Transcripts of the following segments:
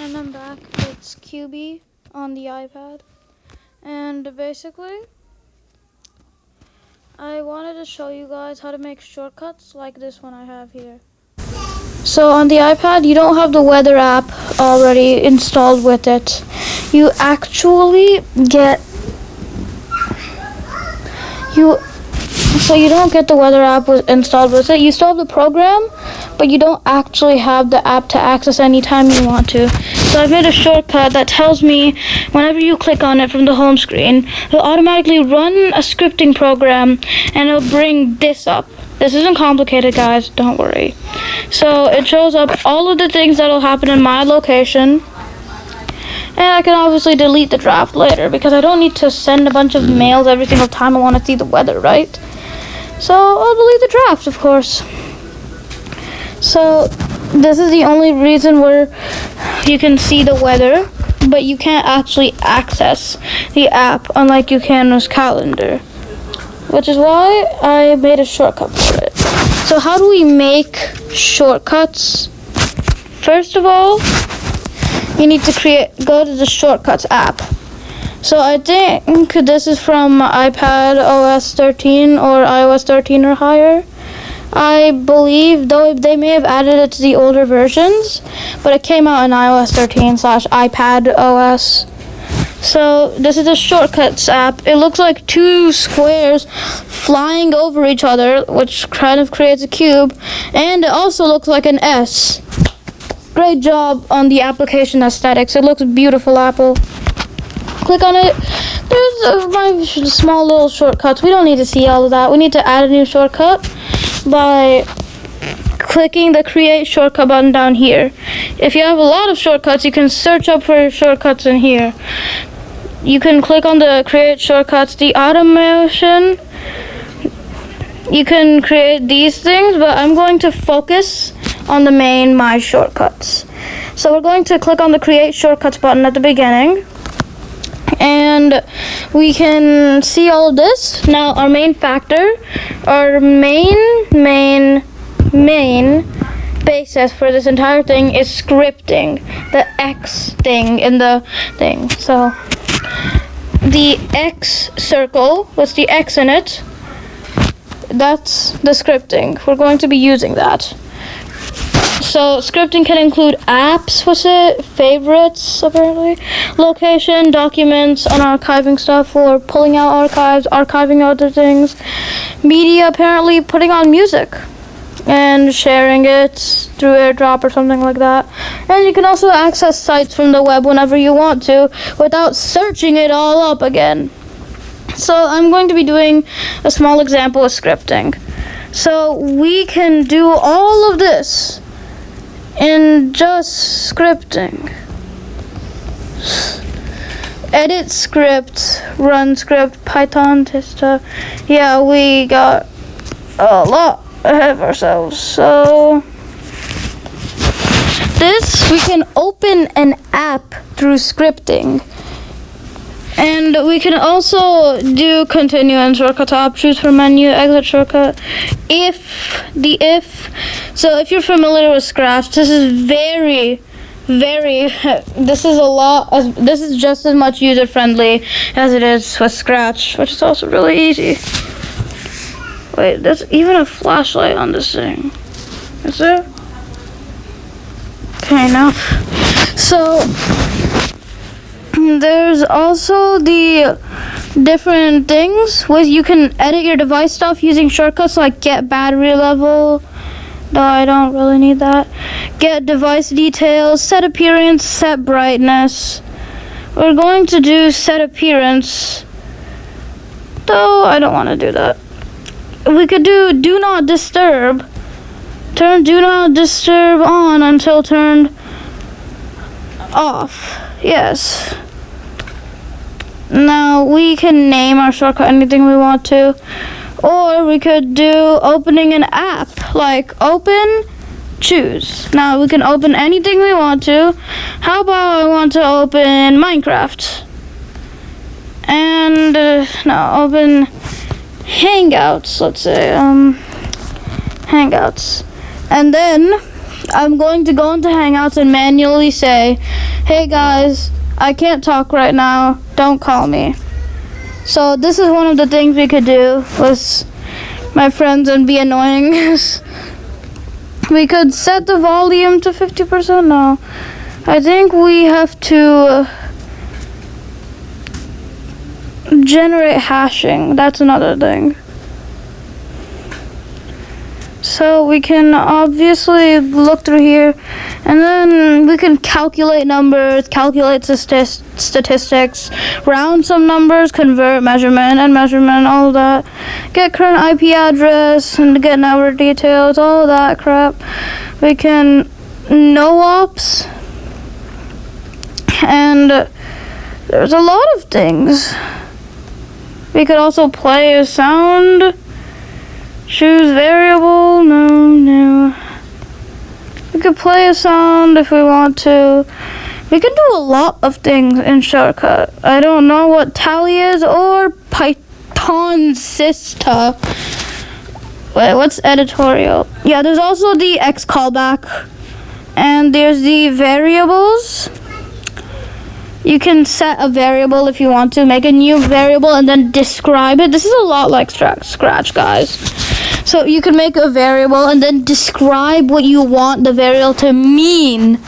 And I'm back. It's QB on the iPad. And basically, I wanted to show you guys how to make shortcuts like this one I have here. So on the iPad, you don't have the weather app already installed with it. You actually get So you don't get the weather app installed with it. You still have the program, but you don't actually have the app to access anytime you want to. So I've made a shortcut that tells me whenever you click on it from the home screen, it'll automatically run a scripting program and it'll bring this up. This isn't complicated, guys, don't worry. So it shows up all of the things that'll happen in my location. And I can obviously delete the draft later because I don't need to send a bunch of mails every single time I want to see the weather, right? So I'll delete the draft, of course. So this is the only reason where you can see the weather, but you can't actually access the app unlike you can with calendar, which is why I made a shortcut for it. So how do we make shortcuts? First of all, you need to go to the Shortcuts app. So I think this is from iPad OS 13 or iOS 13 or higher. I believe, though they may have added it to the older versions, but it came out in iOS 13/iPad OS. So this is the Shortcuts app. It looks like two squares flying over each other, which kind of creates a cube, and it also looks like an S. Great job on the application aesthetics. It looks beautiful, Apple. Click on it. There's my small little shortcuts. We don't need to see all of that. We need to add a new shortcut by clicking the Create Shortcut button down here. If you have a lot of shortcuts, you can search up for shortcuts in here. You can click on the Create Shortcuts, the automation. You can create these things, but I'm going to focus on the main My Shortcuts. So we're going to click on the Create Shortcuts button at the beginning, and we can see all of this. Now our main factor, our main basis for this entire thing is scripting, the X thing in the thing. So the X circle with the X in it, that's the scripting. We're going to be using that. So scripting can include apps, favorites, apparently, location, documents, unarchiving stuff, or pulling out archives, archiving other things, media, apparently putting on music and sharing it through AirDrop or something like that. And you can also access sites from the web whenever you want to without searching it all up again. So I'm going to be doing a small example of scripting. So we can do all of this in just scripting. Edit script, run script, Python, Tista. Yeah, we got a lot ahead of ourselves. So this, we can open an app through scripting. And we can also do continue and shortcut tab, choose from menu, exit shortcut. So if you're familiar with Scratch, this is this is just as much user friendly as it is with Scratch, which is also really easy. Wait, there's even a flashlight on this thing. Is there? Okay, enough. So there's also the different things with you can edit your device stuff using shortcuts like get battery level. No, I don't really need that. Get device details, set appearance, set brightness. We're going to do set appearance, though I don't want to do that. We could do not disturb. Turn do not disturb on until turned off. Yes. Now we can name our shortcut anything we want to, or we could do opening an app, like open, choose. Now we can open anything we want to. How about I want to open Minecraft? And no, open Hangouts, let's say, Hangouts. And then I'm going to go into Hangouts and manually say hey guys, I can't talk right now, don't call me. So this is one of the things we could do with my friends and be annoying. We could set the volume to 50% now. I think we have to generate hashing. That's another thing. So we can obviously look through here, and then we can calculate numbers, calculate statistics, round some numbers, convert measurement and measurement, all of that. Get current IP address and get network details, all of that crap. We can no ops, and there's a lot of things. We could also play a sound. Choose variable, no. We could play a sound if we want to. We can do a lot of things in Shortcut. I don't know what tally is or Python Sista. Wait, what's editorial? Yeah, there's also the X callback. And there's the variables. You can set a variable if you want to. Make a new variable and then describe it. This is a lot like Scratch, guys. So you can make a variable and then describe what you want the variable to mean.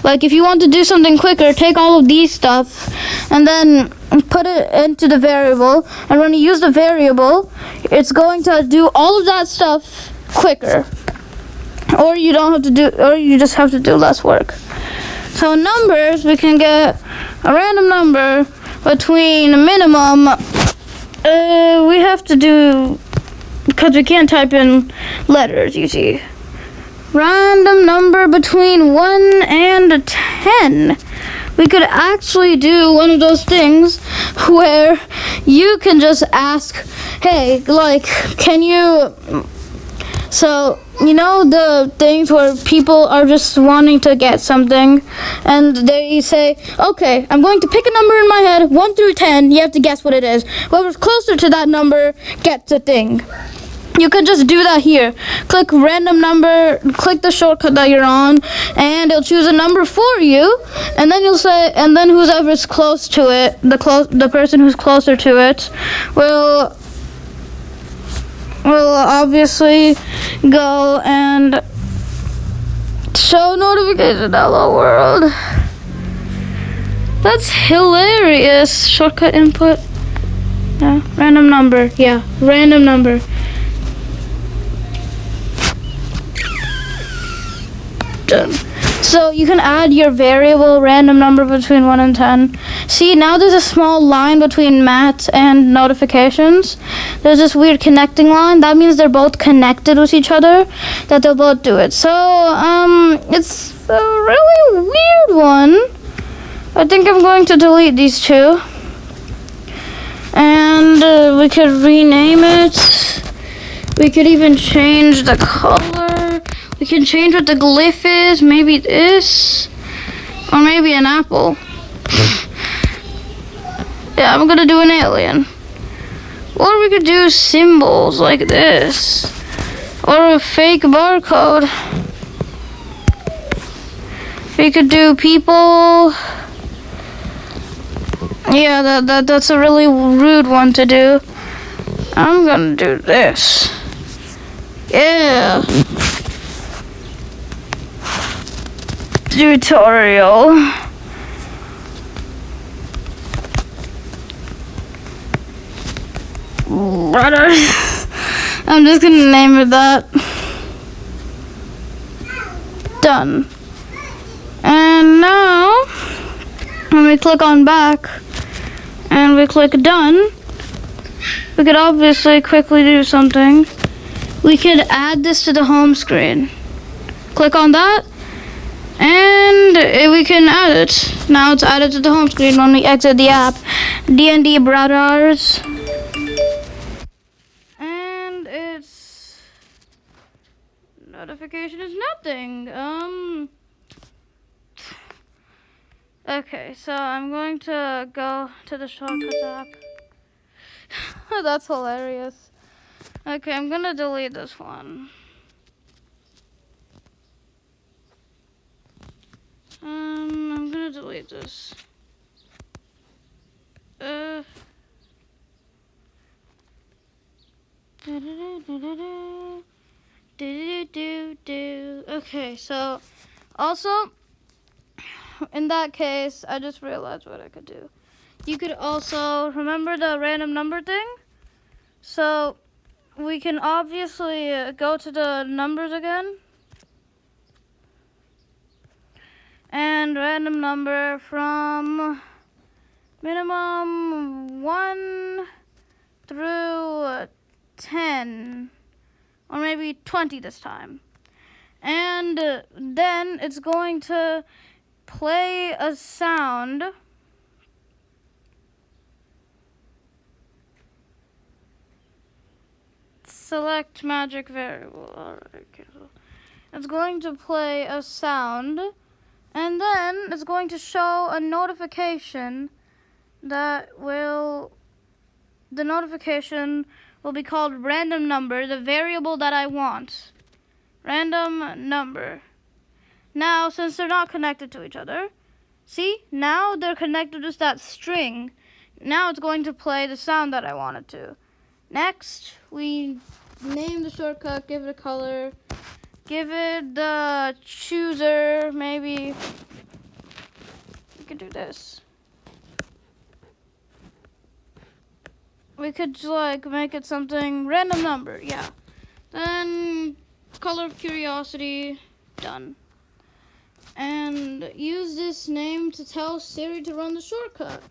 Like if you want to do something quicker, take all of these stuff and then put it into the variable. And when you use the variable, it's going to do all of that stuff quicker. Or you don't have to do, or you just have to do less work. So numbers, we can get a random number between a minimum. We have to do, because we can't type in letters, you see. Random number between 1 and 10. We could actually do one of those things where you can just ask, hey, like, can you... So, you know the things where people are just wanting to get something and they say, okay, I'm going to pick a number in my head, 1 through 10, you have to guess what it is. Whoever's closer to that number gets a thing. You can just do that here. Click random number, click the shortcut that you're on, and it'll choose a number for you, and then you'll say, and then whoever's close to it, the person who's closer to it will obviously go and show notification. Hello world. That's hilarious. Shortcut input. Yeah, random number. Yeah, random number. Done. So you can add your variable random number between 1 and 10. See, now there's a small line between Matt and notifications. There's this weird connecting line. That means they're both connected with each other, that they'll both do it. So, it's a really weird one. I think I'm going to delete these two. And we could rename it. We could even change the color. We can change what the glyph is. Maybe this. Or maybe an apple. Yeah, I'm gonna do an alien. Or we could do symbols like this. Or a fake barcode. We could do people. Yeah, that's a really rude one to do. I'm gonna do this. Yeah. Tutorial. Brothers. I'm just gonna name it that. Done. And now, when we click on back and we click done, we could obviously quickly do something. We could add this to the home screen. Click on that. And we can add it. Now it's added to the home screen when we exit the app. D&D Brothers. And its notification is nothing. Okay, so I'm going to go to the Shortcuts app. That's hilarious. Okay, I'm gonna delete this one. I'm gonna delete this? Okay, so also in that case, I just realized what I could do. You could also remember the random number thing. So we can obviously go to the numbers again. And random number from minimum 1 through 10. Or maybe 20 this time. And then it's going to play a sound. Select magic variable. Alright, it's going to play a sound, and then it's going to show a notification the notification will be called random number, the variable that I want. Random number. Now, since they're not connected to each other, see, now they're connected to that string. Now it's going to play the sound that I want it to. Next, we name the shortcut, give it a color, give it the chooser, maybe we could do this. We could like make it something random number, yeah. Then color of curiosity, done. And use this name to tell Siri to run the shortcut.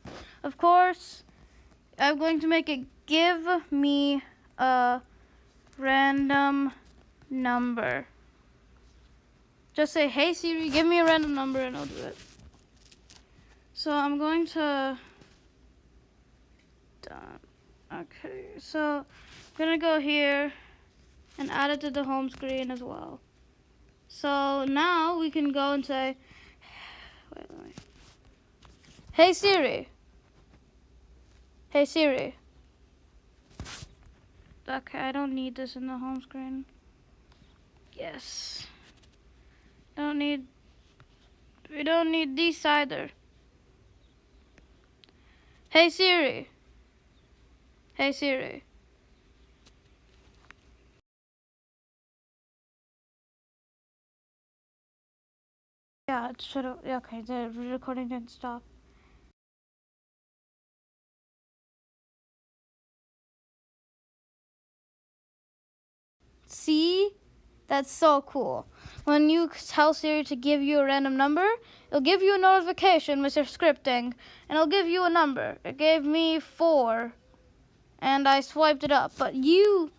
Of course, I'm going to make it give me a random number. Just say, hey Siri, give me a random number, and I'll do it. So I'm going to done. Okay, so I'm gonna go here and add it to the home screen as well. So now we can go and say, hey Siri. Hey Siri. Okay, I don't need this in the home screen. Yes. We don't need these either. Hey Siri. Hey Siri. Yeah, it should have. Okay, the recording didn't stop. See? That's so cool. When you tell Siri to give you a random number, it'll give you a notification with your scripting, and it'll give you a number. It gave me 4, and I swiped it up. But you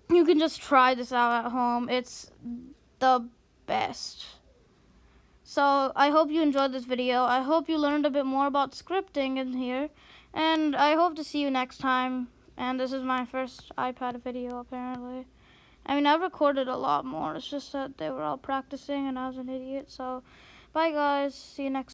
can just try this out at home. It's the best. So I hope you enjoyed this video. I hope you learned a bit more about scripting in here, and I hope to see you next time. And this is my first iPad video, apparently. I mean, I've recorded a lot more. It's just that they were all practicing and I was an idiot. So, bye guys. See you next time.